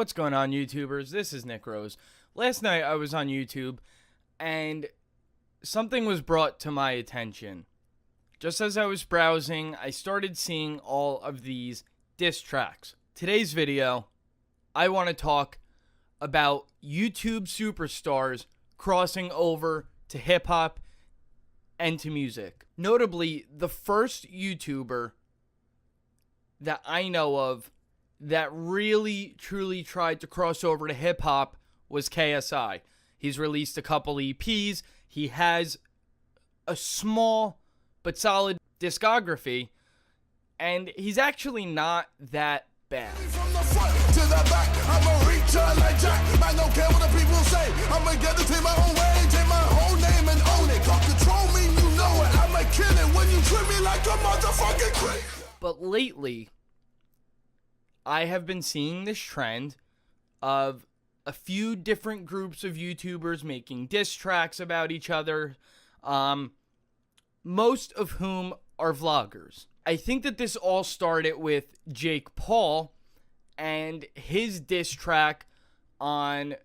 What's going on, YouTubers? This is Nick Rose. Last night I was on YouTube and something was brought to my attention. Just as I was browsing, I started seeing all of these diss tracks. Today's video, I want to talk about YouTube superstars crossing over to hip-hop and to music. Notably, the first YouTuber that I know of that really, truly tried to cross over to hip-hop was KSI. He's released a couple EPs. He has a small but solid discography, and he's actually not that bad. From the front to the back, I'ma reach out like Jack. Man, don't care what the people say. I'ma get to take my own way, take my whole name and own it. Can't control me, you know it. I'ma kill it when you treat me like a motherfucking creep. But lately, I have been seeing this trend of a few different groups of YouTubers making diss tracks about each other, most of whom are vloggers. I think that this all started with Jake Paul and his diss track on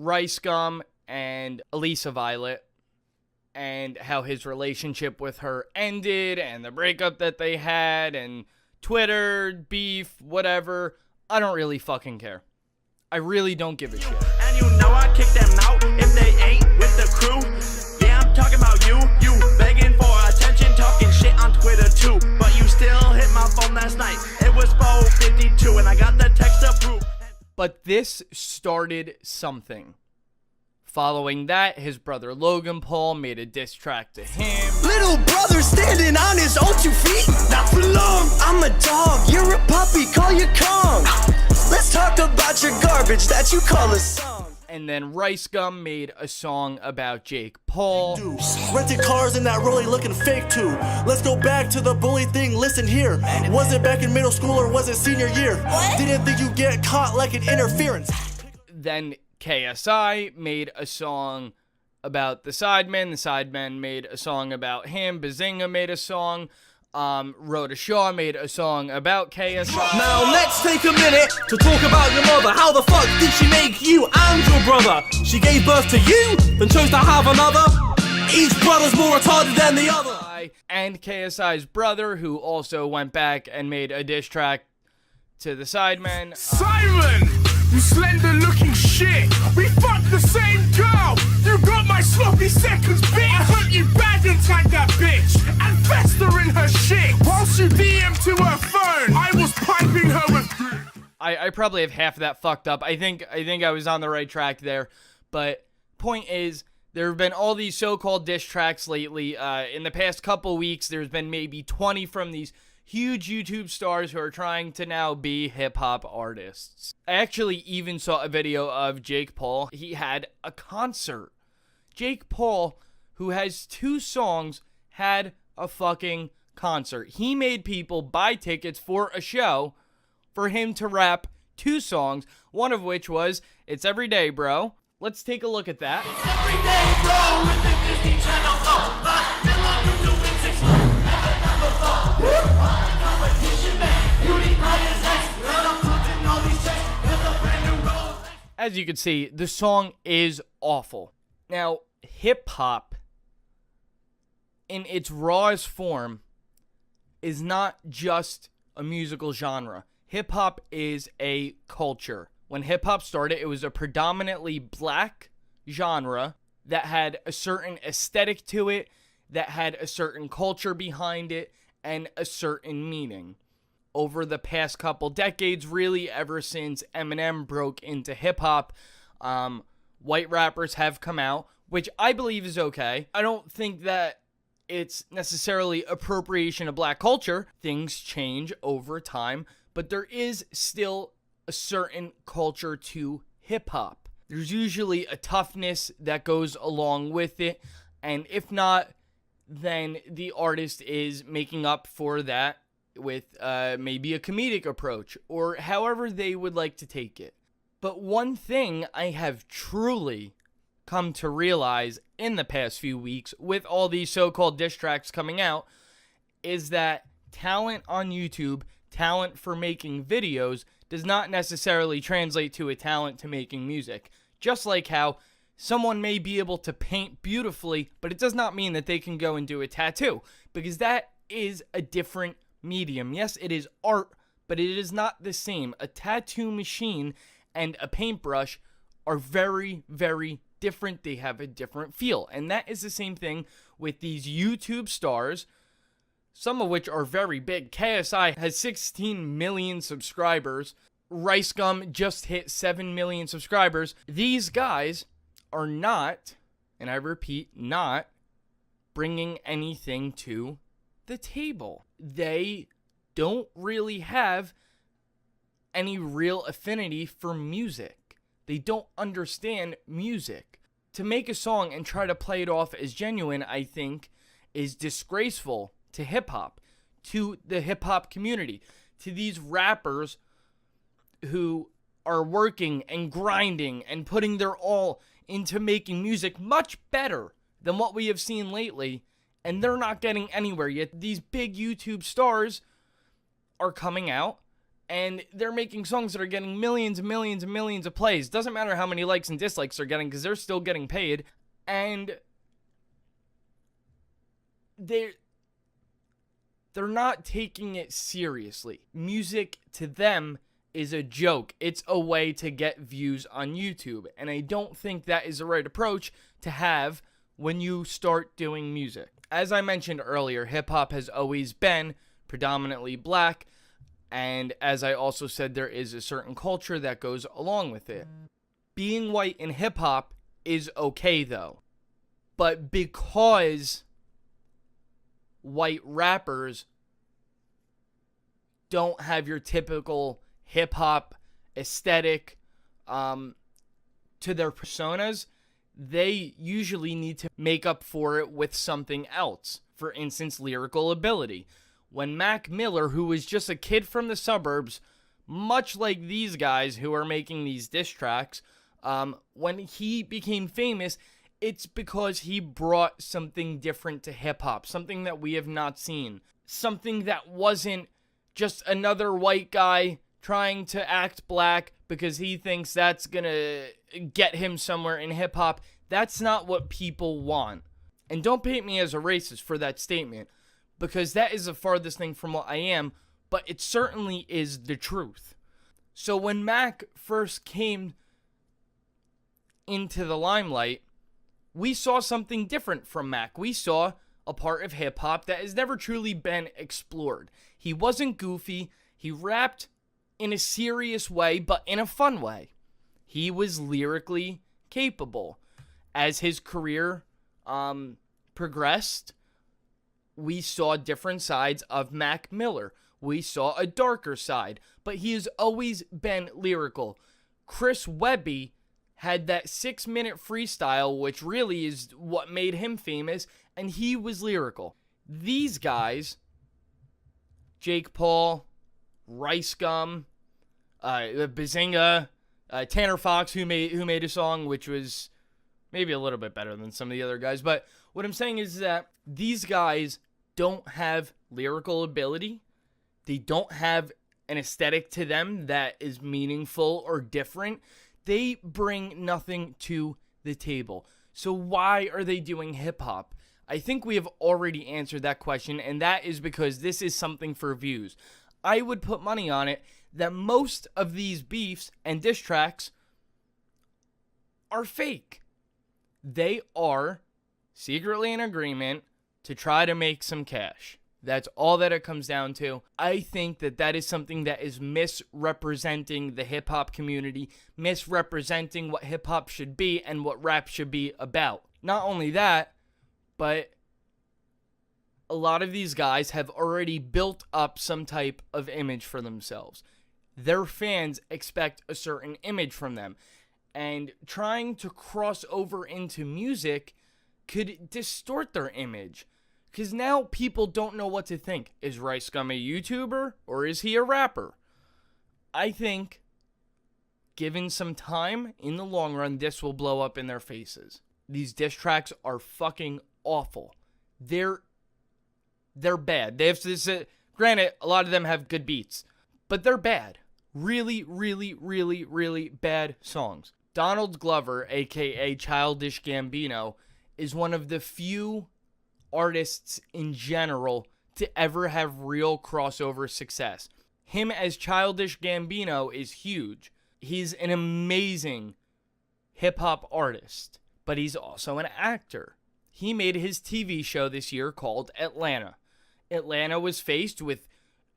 Ricegum and Elisa Violet, and how his relationship with her ended, and the breakup that they had, and Twitter, beef, whatever. I don't really fucking care. I really don't give a shit. And you know I kick them out if they ain't with the crew. Yeah, I'm talking about you begging for attention, talking shit on Twitter too. But you still hit my phone last night. It was 4:52 and I got the text to prove. But this started something. Following that, his brother Logan Paul made a diss track to him. Little brother standing on his own 2 feet. Not for long. I'm a dog. You're a puppy. Call you Kong. Let's talk about your garbage that you call a song. And then Ricegum made a song about Jake Paul. Rented cars in that Rollie looking fake too. Let's go back to the bully thing. Listen here. Was it back in middle school or was it senior year? Didn't think you'd get caught like an interference. Then KSI made a song about the Sidemen. The Sidemen made a song about him. Bazinga made a song. Rhoda Shaw made a song about KSI. Now let's take a minute to talk about your mother. How the fuck did she make you and your brother? She gave birth to you, then chose to have another? Each brother's more retarded than the other. And KSI's brother, who also went back and made a diss track to the Sidemen. Simon, you slender looking shit. We fucked the same girl. You got my sloppy seconds, bitch. I hope you bag and tag that bitch and fester in her shit. Whilst you DM to her phone, I was piping her with. I probably have half of that fucked up. I think I was on the right track there. But point is, there have been all these so-called diss tracks lately. In the past couple weeks, there's been maybe 20 from these huge YouTube stars who are trying to now be hip-hop artists. I actually even saw a video of Jake Paul. He had a concert. Jake Paul, who has 2 songs, had a fucking concert. He made people buy tickets for a show for him to rap 2 songs, one of which was It's Every Day, Bro. Let's take a look at that. It's every day, bro, with the Disney Channel. As you can see, the song is awful. Now, hip-hop, in its rawest form, is not just a musical genre. Hip-hop is a culture. When hip-hop started, it was a predominantly black genre that had a certain aesthetic to it, that had a certain culture behind it, and a certain meaning. Over the past couple decades, really ever since Eminem broke into hip-hop, white rappers have come out, which I believe is okay. I don't think that it's necessarily appropriation of black culture. Things change over time, but there is still a certain culture to hip-hop. There's usually a toughness that goes along with it, and if not, then the artist is making up for that with maybe a comedic approach, or however they would like to take it. But one thing I have truly come to realize in the past few weeks with all these so-called diss tracks coming out is that talent on YouTube, talent for making videos, does not necessarily translate to a talent to making music. Just like how someone may be able to paint beautifully, but it does not mean that they can go and do a tattoo, because that is a different medium. Yes, it is art, but it is not the same. A tattoo machine and a paintbrush are very, very different. They have a different feel. And that is the same thing with these YouTube stars, some of which are very big. KSI has 16 million subscribers. Ricegum just hit 7 million subscribers. These guys are not, and I repeat, not bringing anything to the table. They don't really have any real affinity for music. They don't understand music. To make a song and try to play it off as genuine, I think, is disgraceful to hip-hop, to the hip-hop community, to these rappers who are working and grinding and putting their all into making music much better than what we have seen lately, and they're not getting anywhere yet. These big YouTube stars are coming out, and they're making songs that are getting millions and millions and millions of plays. Doesn't matter how many likes and dislikes they're getting, because they're still getting paid, and they're not taking it seriously. Music to them is a joke. It's a way to get views on YouTube, and I don't think that is the right approach to have when you start doing music. As I mentioned earlier, hip-hop has always been predominantly black, and as I also said, there is a certain culture that goes along with it. Being white in hip-hop is okay, though, but because white rappers don't have your typical hip-hop aesthetic to their personas, they usually need to make up for it with something else. For instance, lyrical ability. When Mac Miller, who was just a kid from the suburbs, much like these guys who are making these diss tracks, when he became famous, it's because he brought something different to hip-hop, something that we have not seen, something that wasn't just another white guy trying to act black because he thinks that's gonna get him somewhere in hip-hop. That's not what people want. And don't paint me as a racist for that statement, because that is the farthest thing from what I am, but it certainly is the truth. So when Mac first came into the limelight, we saw something different from Mac. We saw a part of hip-hop that has never truly been explored. He wasn't goofy. He rapped in a serious way, but in a fun way. He was lyrically capable. As his career progressed, we saw different sides of Mac Miller. We saw a darker side, but he has always been lyrical. Chris Webby had that 6-minute freestyle, which really is what made him famous, and he was lyrical. These guys, Jake Paul, Ricegum, Bazinga, Tanner Fox, who made a song which was maybe a little bit better than some of the other guys, but what I'm saying is that these guys don't have lyrical ability. They don't have an aesthetic to them that is meaningful or different. They bring nothing to the table. So why are they doing hip-hop? I think we have already answered that question, and that is because this is something for views. I would put money on it that most of these beefs and diss tracks are fake. They are secretly in agreement to try to make some cash. That's all that it comes down to. I think that that is something that is misrepresenting the hip-hop community, misrepresenting what hip-hop should be and what rap should be about. Not only that, but a lot of these guys have already built up some type of image for themselves. Their fans expect a certain image from them. And trying to cross over into music could distort their image. Because now people don't know what to think. Is Ricegum a YouTuber or is he a rapper? I think, given some time, in the long run, this will blow up in their faces. These diss tracks are fucking awful. They're bad. They have this. Granted, a lot of them have good beats, but they're bad. really, really, really, really bad songs. Donald Glover, aka Childish Gambino, is one of the few artists in general to ever have real crossover success. Him as Childish Gambino is huge. He's an amazing hip-hop artist, but he's also an actor. He made his TV show this year called Atlanta. Atlanta was faced with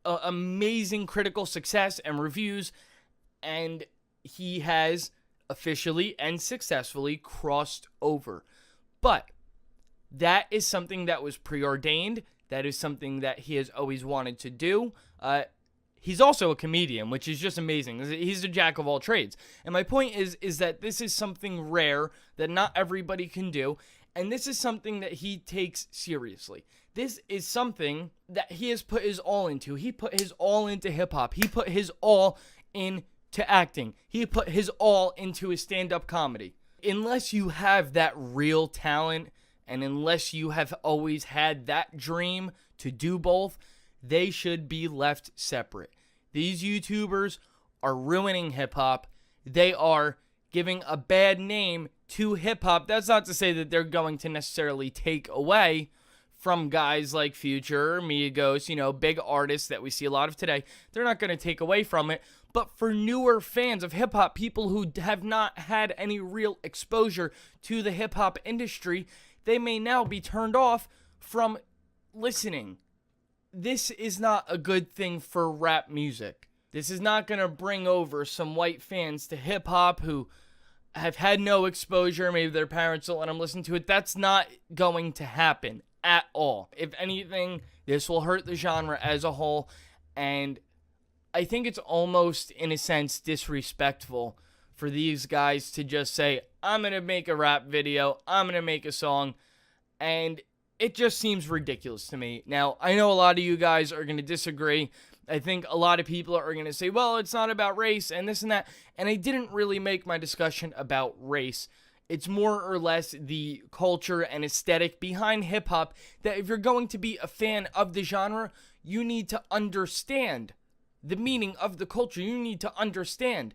amazing critical success and reviews, and he has officially and successfully crossed over. But that is something that was preordained. That is something that he has always wanted to do. He's also a comedian, which is just amazing. He's a jack of all trades. And my point is that this is something rare that not everybody can do. And this is something that he takes seriously. This is something that he has put his all into. He put his all into hip-hop. He put his all into acting. He put his all into his stand-up comedy. Unless you have that real talent, and unless you have always had that dream to do both, they should be left separate. These YouTubers are ruining hip-hop. They are giving a bad name to hip-hop. That's not to say that they're going to necessarily take away from guys like Future, Migos, big artists that we see a lot of today. They're not going to take away from it. But for newer fans of hip-hop, people who have not had any real exposure to the hip-hop industry, they may now be turned off from listening. This is not a good thing for rap music. This is not going to bring over some white fans to hip-hop who have had no exposure. Maybe their parents don't let them listen to it. That's not going to happen at all. If anything, this will hurt the genre as a whole. And I think it's almost, in a sense, disrespectful for these guys to just say, I'm going to make a rap video, I'm going to make a song, and it just seems ridiculous to me. Now, I know a lot of you guys are going to disagree. I think a lot of people are going to say, well, it's not about race and this and that. And I didn't really make my discussion about race. It's more or less the culture and aesthetic behind hip-hop that if you're going to be a fan of the genre, you need to understand the meaning of the culture. You need to understand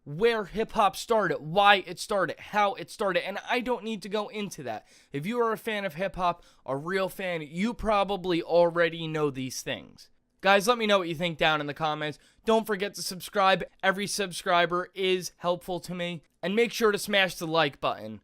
where hip-hop started, why it started, how it started, and I don't need to go into that. If you are a fan of hip-hop, a real fan, you probably already know these things. Guys, let me know what you think down in the comments. Don't forget to subscribe. Every subscriber is helpful to me. And make sure to smash the like button.